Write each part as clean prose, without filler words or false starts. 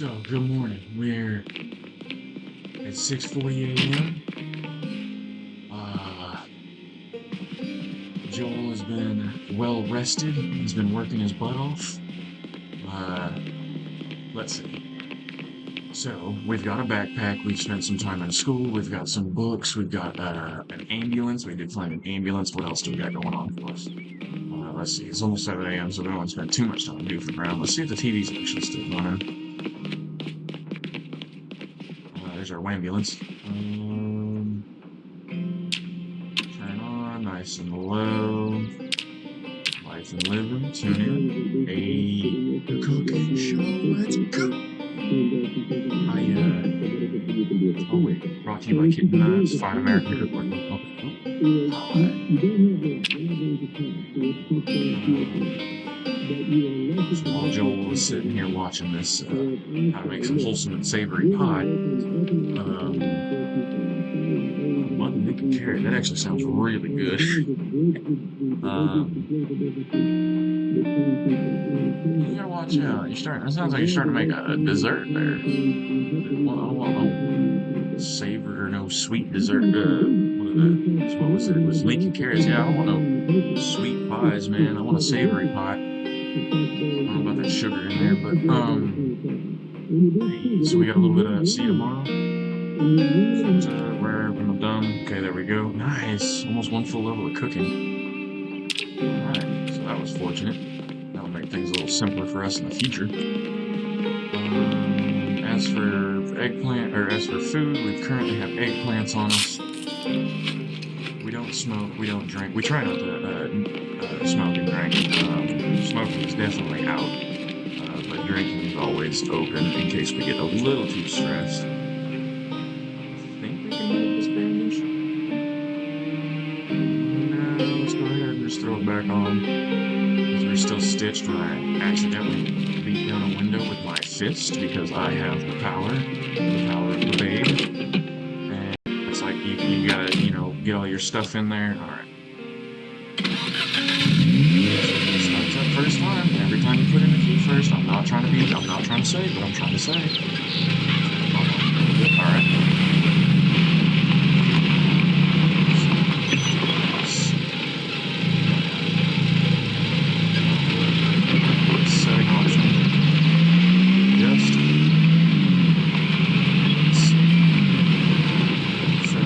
So, good morning. We're at 6:40 a.m. Joel has been well rested. He's been working his butt off. Uh, let's see. So, we've got a backpack. We've spent some time in school. We've got some books. We've got an ambulance. We did find an ambulance. What else do we got going on for us? Let's see. It's almost 7 a.m., so we don't want to spend too much time goofing around. Let's see if the TV's actually still running. There's our ambulance. Turn on, nice and low. Life and living, tune in. A cooking show, let's go! Oh wait, brought to you by Kitten Nuts, Fine American Cookbook. So while Joel was sitting here watching this, how to make some wholesome and savory pie, mutton, Nick, and carrot, that actually sounds really good. You gotta watch out. It sounds like you're starting to make a dessert there. Well, I don't want no savory or no sweet dessert. What was it? It was leeky carrots. Yeah, I don't want no sweet pies, man. I want a savory pie. I don't know about that sugar in there, but so we got a little bit of see you tomorrow. Where when I'm done. Okay, there we go. Nice. Almost one full level of cooking. Alright, so that was fortunate. That'll make things a little simpler for us in the future. As for eggplant, or as for food, we currently have eggplants on us. We don't smoke, we don't drink. We try not to smoke and drink. Smoking is definitely out, but drinking is always open in case we get a little too stressed. I think we can move this bandage. No, let's go ahead and just throw it back on. Because we're still stitched when I accidentally beat down a window with my fist because I have the power of the babe. And it's like you gotta, get all your stuff in there. Alright. Starts up first time. Every time you put in the key first, I'm not trying to say, but I'm trying to say. Alright. Setting option. Just. So,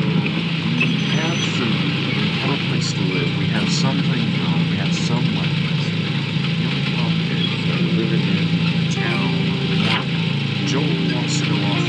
we have food. We have a place to live. We have something going. We have some weapons. The only problem is that we're living in town. Joel wants to go off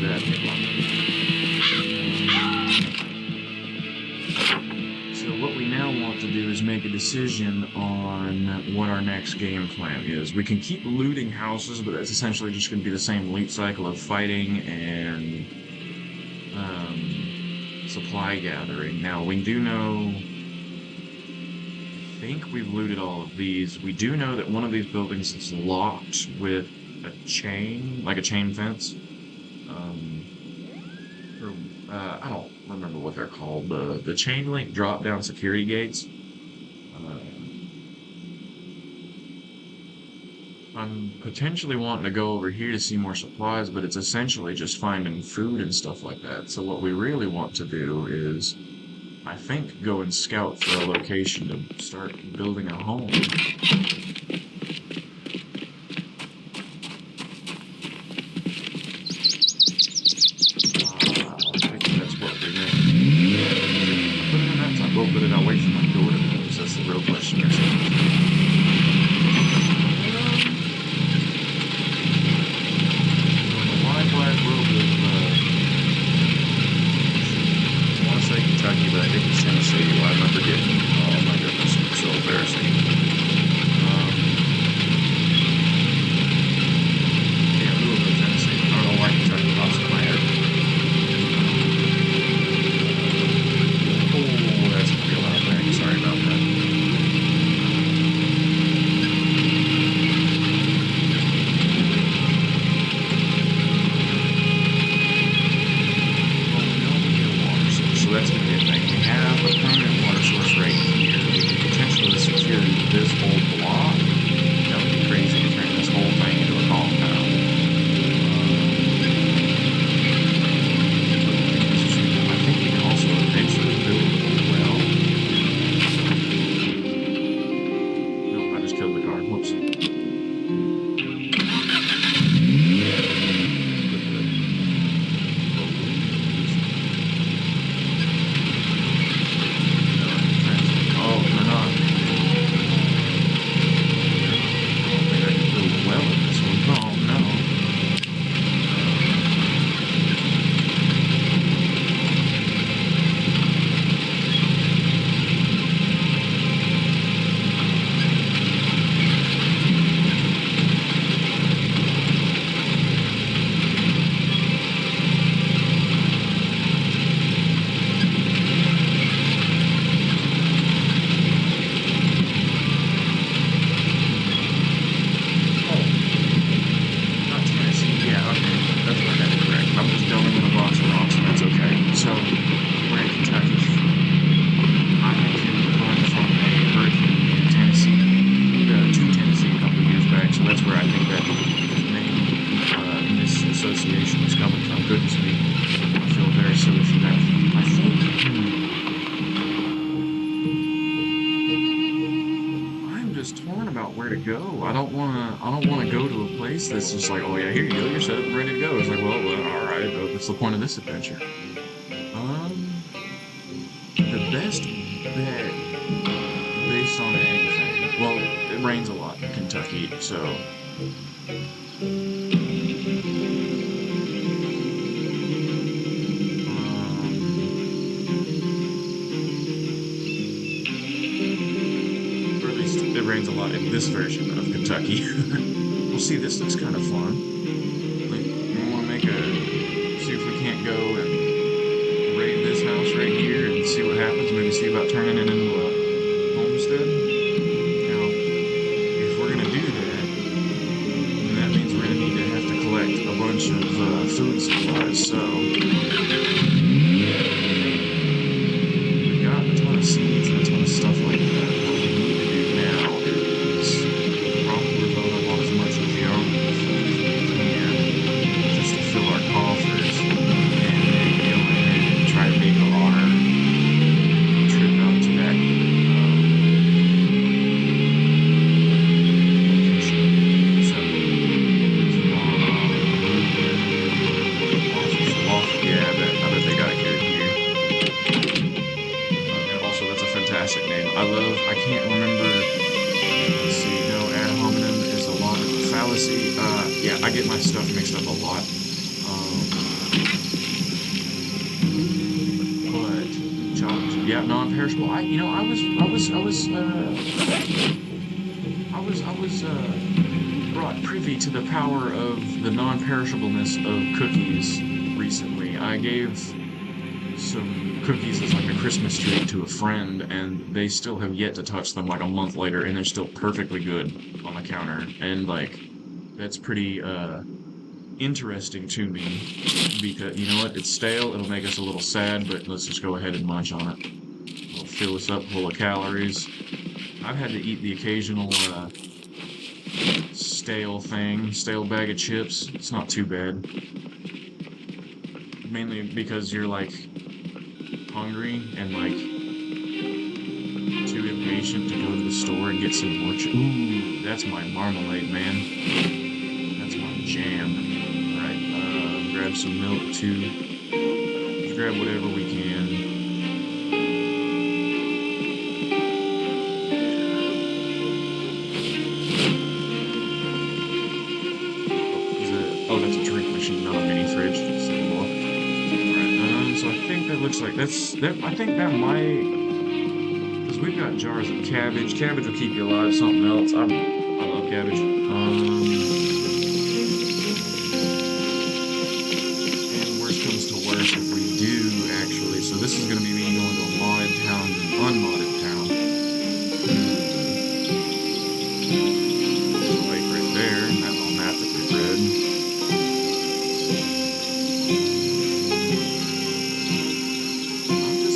that. So what we now want to do is make a decision on what our next game plan is. We can keep looting houses, but that's essentially just going to be the same loot cycle of fighting and supply gathering. Now, we do know, I think we've looted all of these. We do know that one of these buildings is locked with a chain, like a chain fence. I don't remember what they're called. The chain link drop down security gates. I'm potentially wanting to go over here to see more supplies, but it's essentially just finding food and stuff like that. So what we really want to do is, I think, go and scout for a location to start building a home. I think that's what we're doing. Put it in that top rope, but then I'll wait for my door to close. That's the real question. Kentucky, but I think it's Tennessee. I remember getting, oh my goodness, it's so embarrassing. Yeah, Louisville, Tennessee. I don't know why Kentucky pops in my head. Oh, that's gonna be a lot of things. Sorry about that. So that's going to be a thing. We have a permanent water source right here. We can potentially secure this whole block. That would be crazy to turn this whole thing into a compound. I think we can also eventually build a well. No, I just killed the car. Whoops. Where to go. I don't wanna go to a place that's just like, oh yeah, here you go, you're set up and ready to go. It's like, well, alright, what's the point of this adventure? The best bet based on anything. Well, it rains a lot in Kentucky, so it rains a lot in this version of Kentucky. Well, see, this looks kind of fun. Like, we want to see if we can't go and raid this house right here and see what happens. Maybe see about turning it into a homestead. Now, if we're gonna do that, then that means we're gonna need to have to collect a bunch of food supplies. So we've got a ton of seeds and a ton of stuff like that. I can't remember, let's see, no, ad hominem is a logical fallacy. Yeah, I get my stuff mixed up a lot. yeah, non-perishable. I was brought privy to the power of the non-perishableness of cookies recently. I gave some cookies as like a Christmas treat to a friend, and they still have yet to touch them like a month later, and they're still perfectly good on the counter. And like that's pretty interesting to me because you know what? It's stale. It'll make us a little sad, but let's just go ahead and munch on it. It'll fill us up full of calories. I've had to eat the occasional stale bag of chips. It's not too bad. Mainly because you're like hungry and like too impatient to go to the store and get some more chips. Ooh, that's my marmalade, man. That's my jam. Alright, grab some milk too. Let's grab whatever we can. Oh, that's a drink machine, not a mini fridge. Alright, so I think that looks like I think that might, because we've got jars of cabbage. Cabbage will keep you alive. Something else. I love cabbage. And worst comes to worst if we do actually. So this is going to be me going to a modded town and an unmodded town. There's a lake right there, and that little map that we read.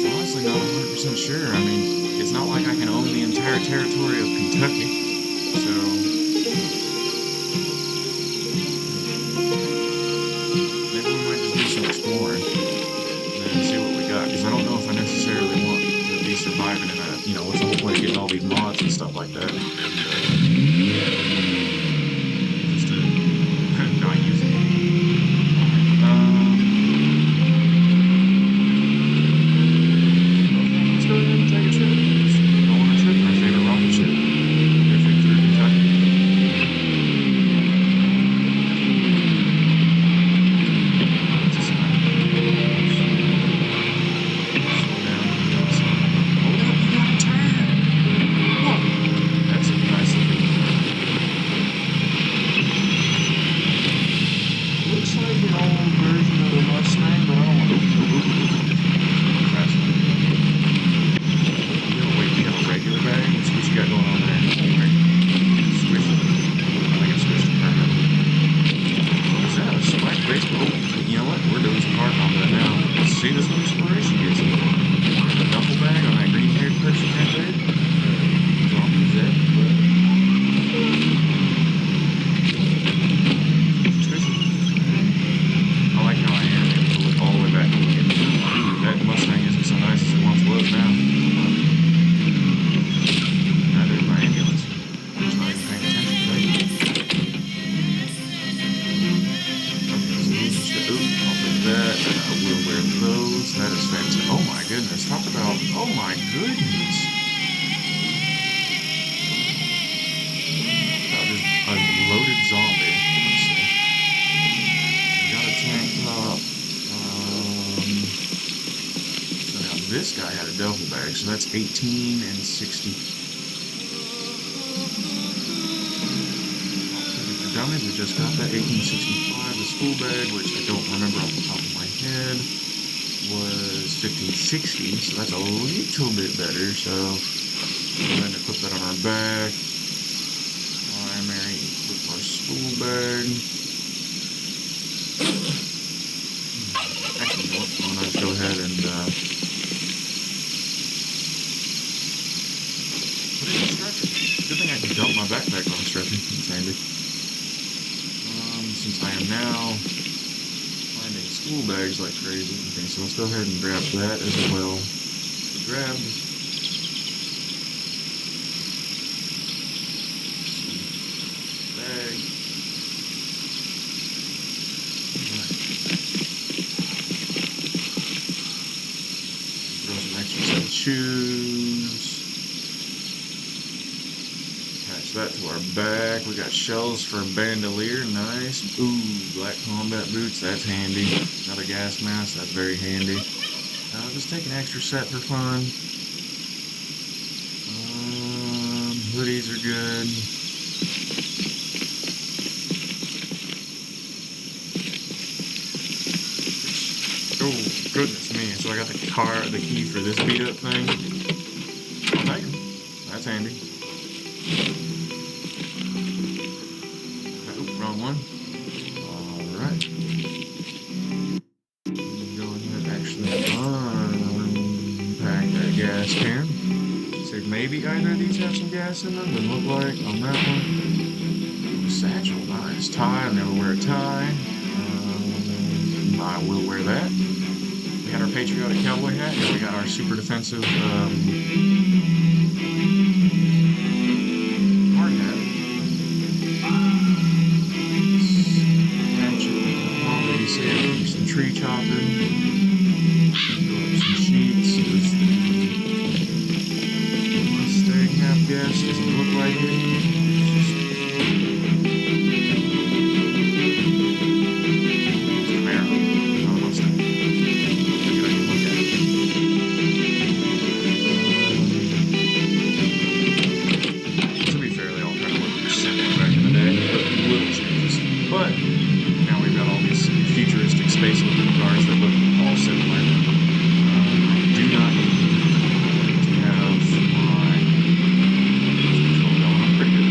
Honestly not 100% sure. I mean, it's not like I can own the entire territory of Kentucky, so maybe we might just do some exploring and see what we got, because I don't know if I necessarily want to be surviving in a, you know, what's the whole point of getting all these mods and stuff like that, and just to not use it. Let's go ahead and take a trip. Let's go on a trip in our favorite rocket ship. Drifting through Kentucky. Just slow down. Hold up, you gotta turn. Whoa, that's a nice looking. Looks like an old version of the Mustang, but I don't want to. Fast one. You got a regular bag? What you got going on there? Right. Squish it. I think it's squished permanently. Is that a spike baseball? You know what? We're doing some car combat now. Let's see this inspiration gets me. A duffel bag on that green-haired person right there. Zombie Zed. Squish it. I like how I am able to look all the way back and look at it. Ooh, that Mustang isn't so nice as it once was now. Neither is my ambulance. I'm just not even paying attention today. Okay, so ooh, I'll take that. I will wear those. That is fantastic. Oh my goodness. Talk about, oh my goodness. About just a loaded zombie. Let's see. We got a tank top. So now this guy had a duffel bag, so that's 18 and 60. For dummies, we just got that 1865. The school bag, which I don't remember off the top of my head, was 1560, so that's a little bit better. So we're going to put that on our back. Primary, equip our school bag. Actually, you know what? I'm going to go ahead and put it in the stretcher. Good thing I can dump my backpack on the stretcher. That's handy. Since I am now finding school bags like crazy. Okay, so let's go ahead and grab that as well. So grab bag. Throw some extra set of shoes. Attach that to our back. We got shells for a bandolier. Nice. Ooh, black combat boots. That's handy. Another gas mask. That's very handy. Just take an extra set for fun. Hoodies are good. Oh, goodness me. So I got the key for this beat up thing. I'll take 'em. That's handy. Oh, wrong one. Alright. Go ahead and actually unpack that gas can. So maybe either of these have some gas in them. Would look like on that one. Satchel, nice. Tie, I never wear a tie. I will wear that. We got our patriotic cowboy hat, and we got our super defensive hard hat. Hatchet, already saved some tree chopping. Throw up some sheets. Is the Mustang half gas? Doesn't look like it. But now we've got all these futuristic space-looking cars that look all similar. I do not need to have my control going. I'm pretty good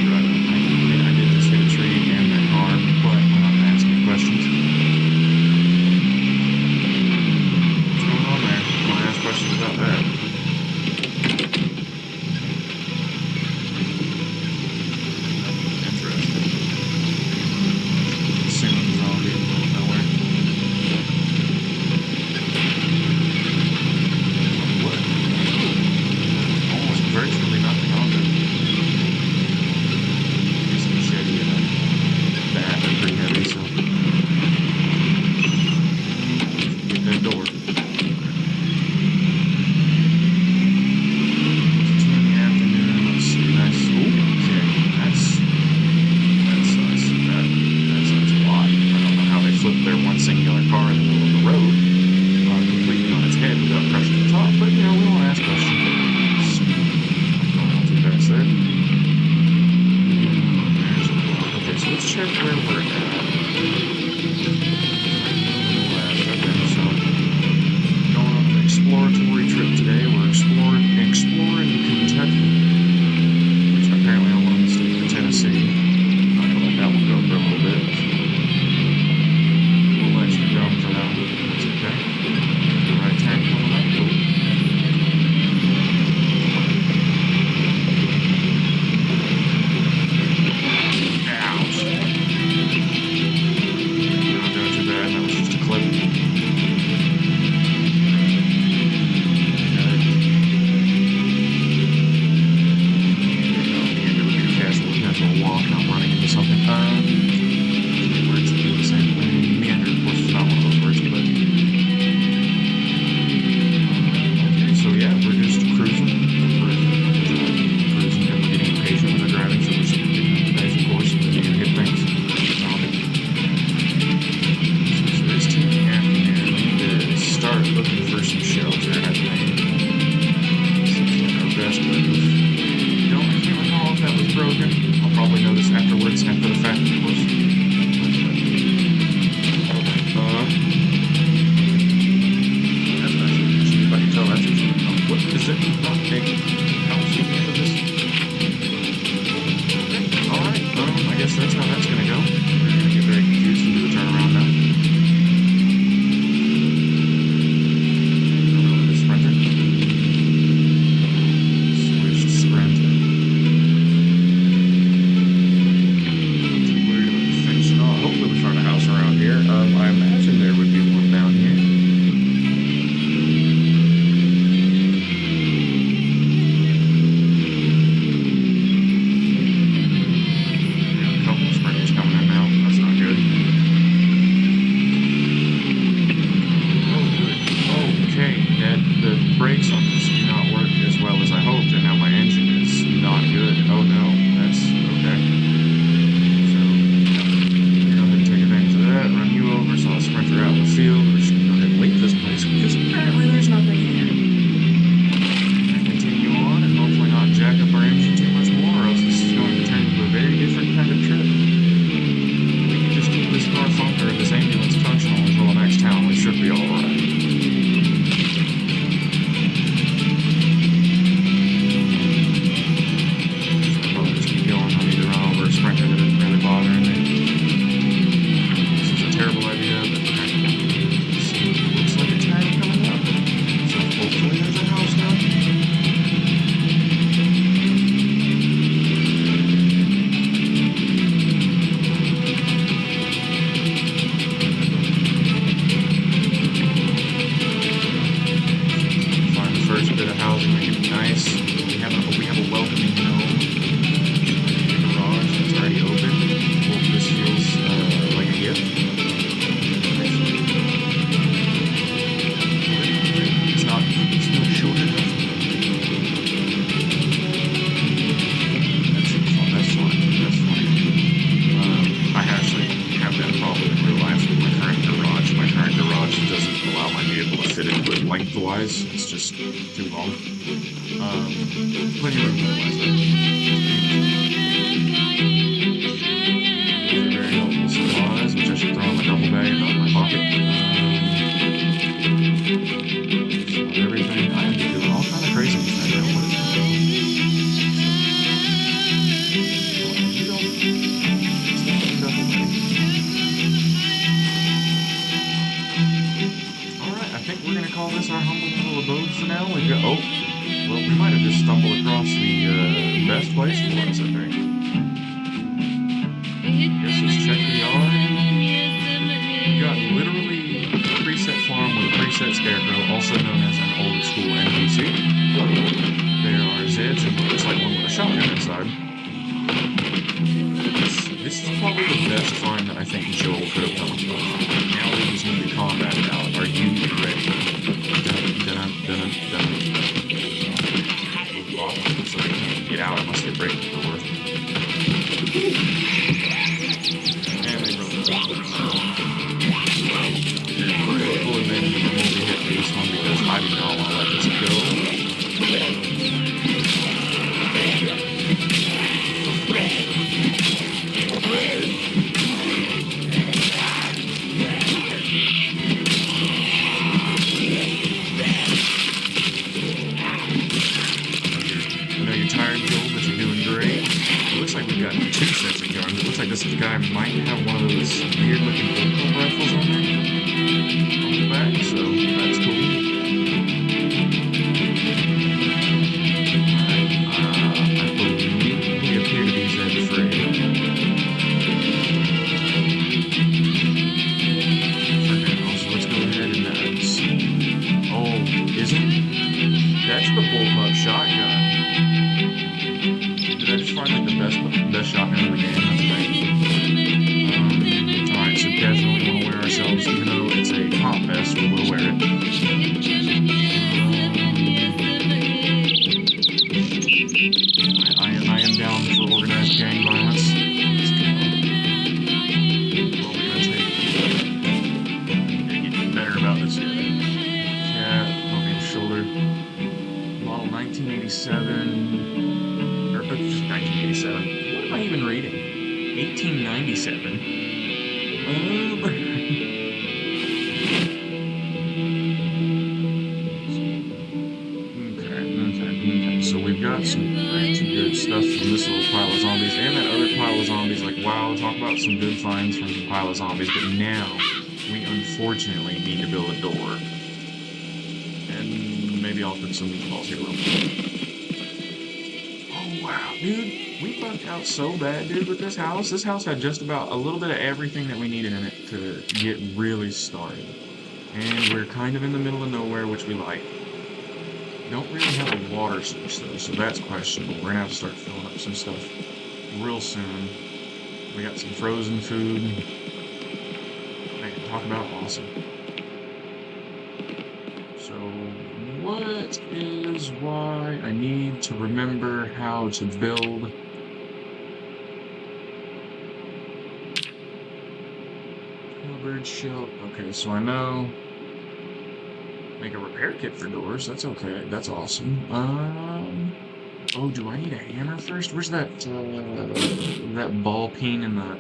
terrible idea, but we're kind of looks like it's kind of coming up. So hopefully there's a house down here. Find the first bit of housing, make it nice. We have a welcoming gnome. The garage that's already open. Well, this feels like a gift. It's not short enough. That's fine. That's fine. I actually have that problem in real life with my current garage. My current garage doesn't allow my vehicle to fit into it lengthwise. It's just too long. Plenty of room otherwise, though. Very helpful supplies, which I should throw in my duffel bag and not in my pocket. Everything. I am doing all kind of craziness right now. What is going on? You don't. It's not a duffel bag. Alright, I think we're going to call this our humble little abode for now. We've got. Oh! Well, we might have just stumbled across the best place for us, I think. Guess let's check the yard. We got literally a preset farm with a preset scarecrow, also known as an old school NPC. There are Zeds and what looks like one with a shotgun inside. This is probably the best find that I think Joel could have come up with. Now we just need to combat it out. Are you ready? Dun, dun, dun, dun. So they can't get out unless they break the door. And they broke the door. And we're going to pull advantage of the multi-hit base one because I do not want to let this go. This guy might have one of those weird looking bullpup rifles on there on the back, so that's cool. Alright, I believe we appear to be Zed free. For now, so let's go ahead and see. Oh, isn't that's the bullpup shotgun? Did I just find like the best shotgun in the game? That's right. Alright, so definitely want to wear ourselves, even though it's a comp vest, we will wear it. I am down for organized gang violence. What we're gonna take. Get better about this yet. Cat, over your shoulder. Model 1987. Or 1987. What am I even reading? 1897. Okay. So we've got some pretty good stuff from this little pile of zombies and that other pile of zombies. Like, wow, talk about some good finds from some pile of zombies. But now we unfortunately need to build a door. And maybe I'll put some meatballs here real quick. Oh, wow, dude. We bugged out so bad, dude, with this house. This house had just about a little bit of everything that we needed in it to get really started. And we're kind of in the middle of nowhere, which we like. Don't really have a water source, though, so that's questionable. We're gonna have to start filling up some stuff real soon. We got some frozen food. Man, talk about awesome. So, what is why I need to remember how to build bird shelf? Okay, so I know make a repair kit for doors. That's okay. That's awesome. Oh, do I need a hammer first? Where's that that ball peen in the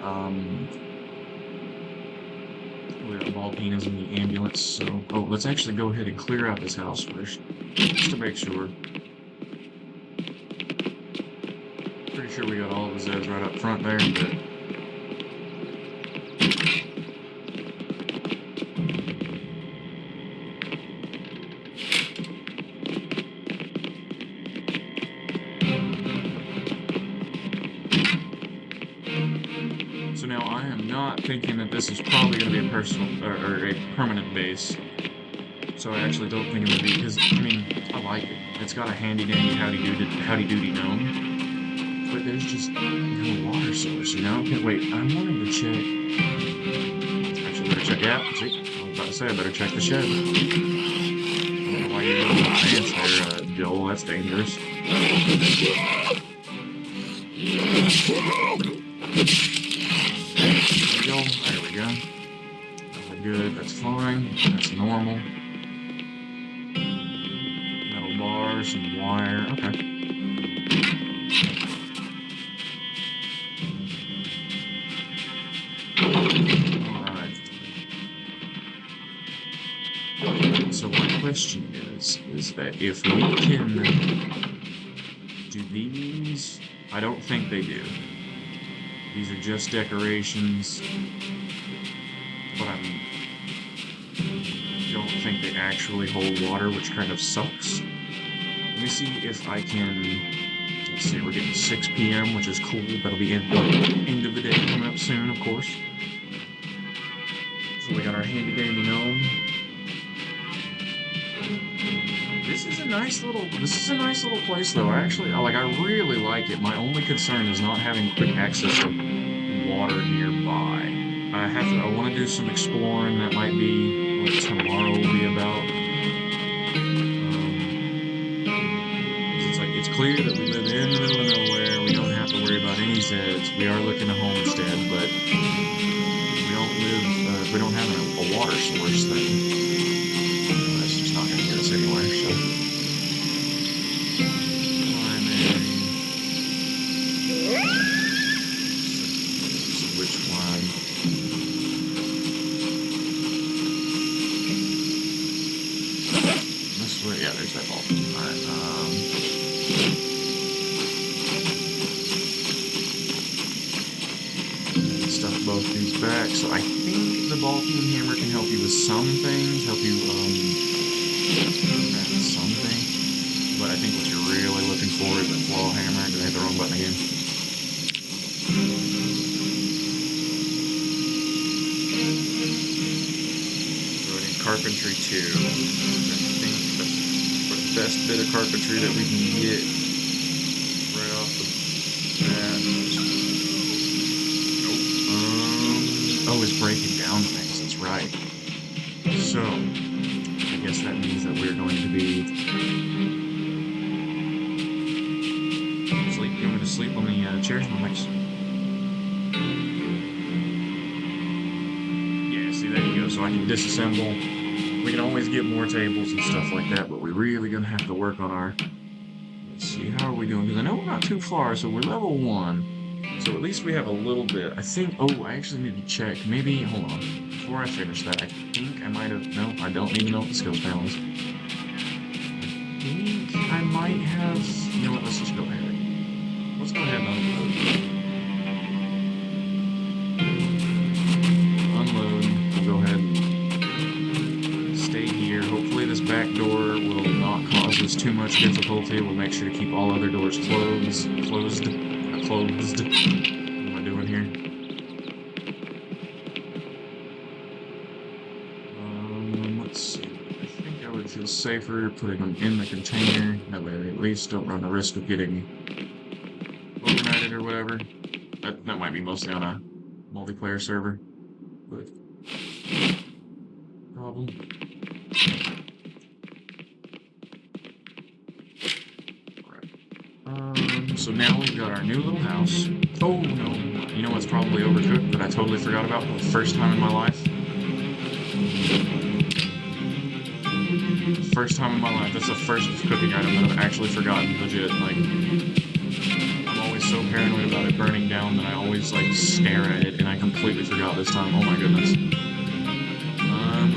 that ball peen is in the ambulance. So, oh, let's actually go ahead and clear out this house first, just to make sure. Pretty sure we got all of the Zeds right up front there, but not thinking that this is probably going to be a personal or a permanent base. So I actually don't think it would be, because, I mean, I like it. It's got a handy-dandy howdy-doody gnome, but there's just no water source, you know? Okay, wait, I wanted to check. Actually, better check. Yeah, see, I was about to say I better check the shed. I don't know why you're doing the dance there, Joel. That's dangerous. There we go. There we go. We're good. That's fine. That's normal. Metal bars and wire. Okay. Alright. So my question is that if we can do these, I don't think they do. These are just decorations, but I don't think they actually hold water, which kind of sucks. Let me see if I can. Let's see, we're getting 6 p.m., which is cool. That'll be end of the day coming up soon, of course. So we got our handy-dandy gnome. This is a nice little place, though. I really like it. My only concern is not having quick access to water nearby. I want to do some exploring. That might be what tomorrow will be about. It's clear that we live in the middle of nowhere. We don't have to worry about any Zeds. We are looking to homestead, but we don't have a water source, then that's just not going to get us anywhere. So, which one? This way, yeah. There's that ball. All right. Stuff both these back. So I think the ball peen hammer can help you with some things, something. But I think what you're really looking for is the claw hammer. Did I hit the wrong button again? So I need carpentry too. I think that's the best bit of carpentry that we can get right off the bat. Nope. Oh, it's breaking down things. That's right. So I guess that means that we're going to be going to sleep on the chairs. Yeah, see, there you go. So I can disassemble. We can always get more tables and stuff like that, but we're really going to have to work on our... Let's see, how are we doing? Because I know we're not too far, so we're level 1. So at least we have a little bit. I think... Oh, I actually need to check. Maybe... Hold on. Before I finish that, I think I might have... No, I don't even know what the skills panel is. I think I might have... You know what? Let's just go ahead. Let's go ahead and unload. We'll go ahead and stay here. Hopefully this back door will not cause us too much difficulty. We'll make sure to keep all other doors closed. Closed. What am I doing here? Let's see. I think I would feel safer putting them in the container. That way they at least don't run the risk of getting overnighted or whatever. That might be mostly on a multiplayer server. But problem. Alright. So now we've got our new little house. Oh no. You know what's probably overcooked that I totally forgot about for the first time in my life? First time in my life. That's the first cooking item that I've actually forgotten, legit. Like, I'm always so paranoid about it burning down that I always, like, stare at it, and I completely forgot this time. Oh my goodness.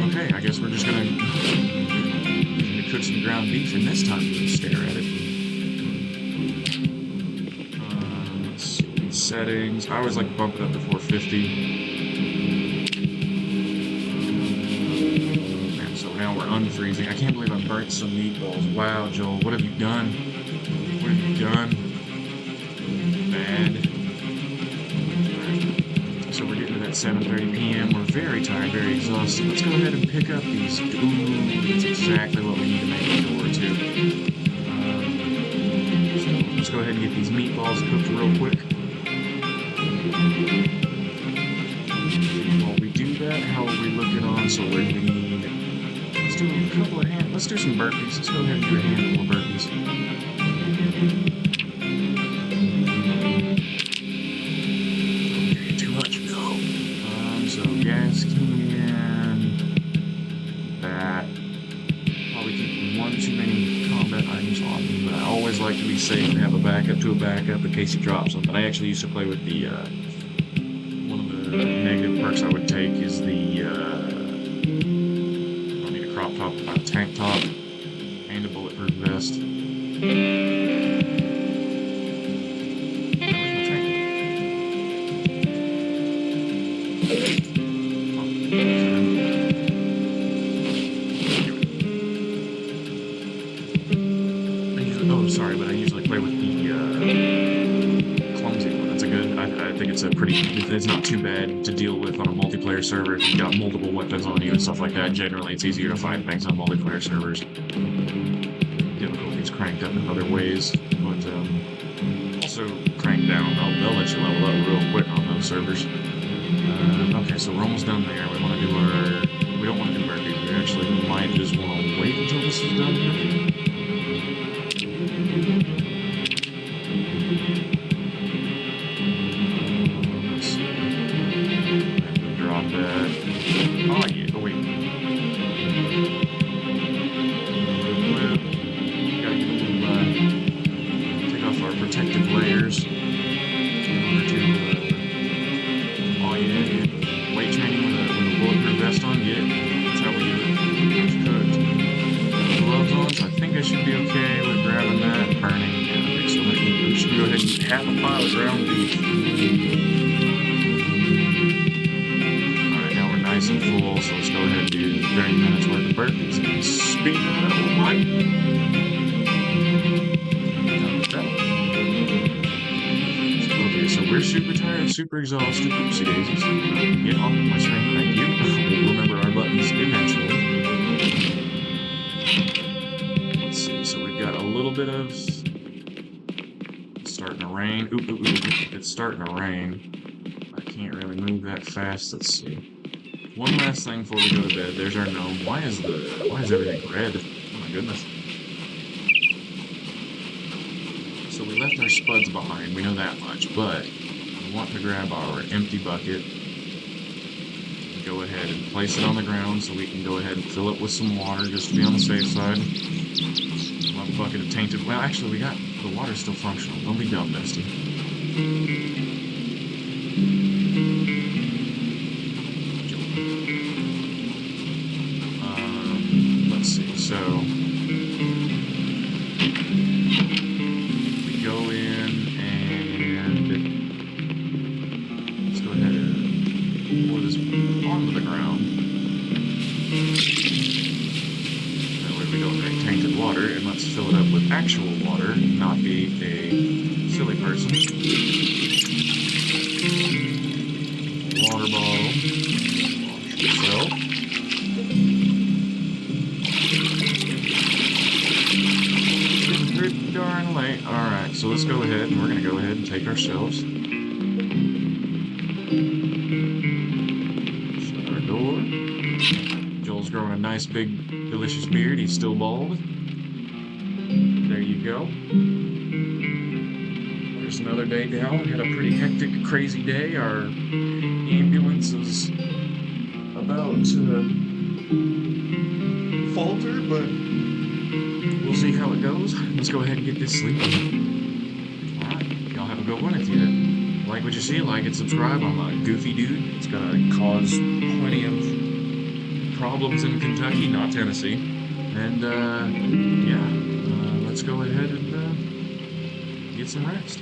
Okay, I guess we're just gonna cook some ground beef, and this time we'll stare at it. Let's see, settings. I always like to bump it up to 450. Now we're unfreezing. I can't believe I burnt some meatballs. Wow, Joel, what have you done? What have you done? Bad. So we're getting to that at 7:30 p.m. We're very tired, very exhausted. Let's go ahead and pick up these. Ooh, that's exactly what we need to make the door too. So let's go ahead and get these meatballs cooked real quick. While we do that, how are we looking on? So we need. Let's do a couple of Let's do some burpees. Let's go ahead and do a handful of burpees. Okay, too much. No. So gas can. That. Probably keep one too many combat items on me, but I always like to be safe and have a backup to a backup in case you drop something. I actually used to play with the. One of the negative perks I would take is the. I don't need a crop top, a tank top, and a bulletproof vest. Where's my tank? Oh, sorry, but I usually play with the clumsy one. That's a good. I think it's a pretty. It's not too bad to deal with on a multiplayer server if you've got multiple weapons on you and stuff like that. Generally, it's easier to find things on multiplayer servers. Difficulty's cranked up in other ways, but also cranked down. They'll let you level up real quick on those servers. Okay, so we're almost done there. We want to do our. We don't want to do burpees. We actually might just want to wait until this is done. Let's see. Drop that. Oh yeah. Oh wait. Well, gotta get a little. Take off our protective layers in order to. Oh yeah. Weight training with a bulletproof vest on. Get it. That's how we do it. It's cooked. Gloves on, so I think I should be okay with grabbing that. Burning. Yeah, okay, so I'm just gonna go ahead and eat half a pile of ground beef. Alright, now we're nice and full, so let's go ahead and do 30 minutes worth of burpees and speed it up. Okay, so we're super tired, super exhausted. Oopsie daisies. Get off my screen, thank you. We'll remember our buttons eventually. Let's see, so we've got a little bit of. It's starting to rain. Oop. It's starting to rain. I can't really move that fast. Let's see. One last thing before we go to bed. There's our gnome. Why is everything red? Oh my goodness. So we left our spuds behind. We know that much, but we want to grab our empty bucket. And go ahead and place it on the ground so we can go ahead and fill it with some water just to be on the safe side. We'll have a bucket of tainted. Well, actually, we got the water's still functional. Don't be dumb, Dusty. Let's see. So we go in and let's go ahead and pour this onto the ground. That way we don't drink tainted water, and let's fill it up with actual water, not be a silly person. Water bottle. Wash yourself. It's pretty darn late. Alright, so let's go ahead and we're going to go ahead and take ourselves. Shut our door. Joel's growing a nice, big, delicious beard. He's still bald. There you go. There's another day down. We had a pretty hectic, crazy day. Our ambulance is about to falter, but we'll see how it goes. Let's go ahead and get this sleep. Alright, y'all have a good one. If you like what you see, like and subscribe. I'm a goofy dude. It's gonna cause plenty of problems in Kentucky, not Tennessee. And yeah, let's go ahead and get some rest.